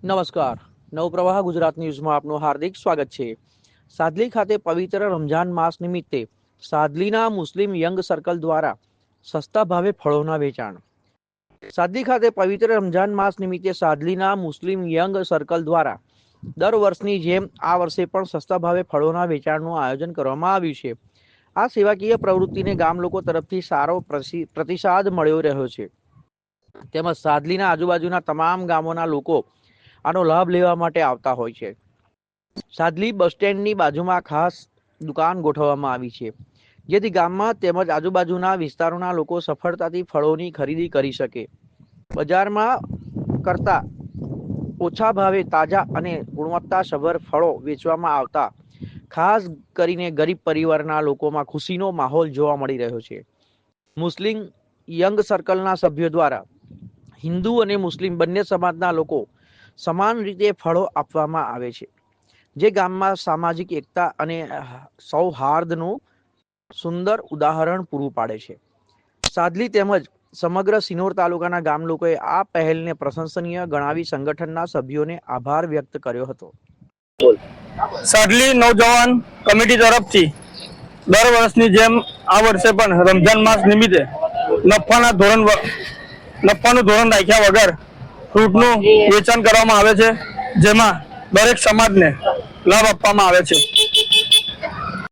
નમસ્કાર. નવપ્રવાહ ગુજરાત ન્યૂઝમાં આપનું હાર્દિક સ્વાગત છે. સાદલી ખાતે પવિત્ર રમઝાન માસ નિમિત્તે સાદલીના મુસ્લિમ યંગ સર્કલ દ્વારા સસ્તા ભાવે ફળોના વેચાણ. સાદલી ખાતે પવિત્ર રમઝાન માસ નિમિત્તે સાદલીના મુસ્લિમ યંગ સર્કલ દ્વારા દર વર્ષની જેમ આ વર્ષે પણ સસ્તા ભાવે ફળોના વેચાણનું આયોજન કરવામાં આવ્યું છે. આ સેવાકીય પ્રવૃત્તિને ગામ લોકો તરફથી સારો પ્રતિસાદ મળ્યો રહ્યો છે. તેમજ સાદલીના આજુબાજુના તમામ ગામોના લોકો આનો લાભ લેવા માટે આવતા હોય છે. સાદલી બસ સ્ટેન્ડની બાજુમાં ખાસ દુકાન ગોઠવવામાં આવી છે, જેથી ગામમાં તેમજ આજુબાજુના વિસ્તારોના લોકો સફળતાથી ફળોની ખરીદી કરી શકે. બજારમાં કરતા ઓછા ભાવે તાજા અને ગુણવત્તાસભર ફળો વેચવામાં આવતા ખાસ કરીને ગરીબ પરિવારના લોકોમાં ખુશીનો માહોલ જોવા મળી રહ્યો છે. મુસ્લિમ યંગ સર્કલના સભ્યો દ્વારા હિન્દુ અને મુસ્લિમ બંને સમાજના લોકો સમાન રીતે ફળો આપવામાં આવે છે, જે ગામમાં સામાજિક એકતા અને સૌહાર્દનું સુંદર ઉદાહરણ પૂરું પાડે છે. સાદલી તેમજ સમગ્ર સિનોર તાલુકાના ગામ લોકોએ આ પહેલને પ્રશંસનીય ગણાવી સંગઠનના સભ્યોને આભાર વ્યક્ત કર્યો હતો. સાદલી નૌજવાન કમિટી તરફથી દર વર્ષની જેમ આ વર્ષે પણ રમઝાન માસ નિમિત્તે નફાનું ધોરણ રાખ્યા વગર ફ્રૂટનું વેચાણ કરવામાં આવે છે, જેમાં દરેક સમાજને લાભ આપવામાં આવે છે.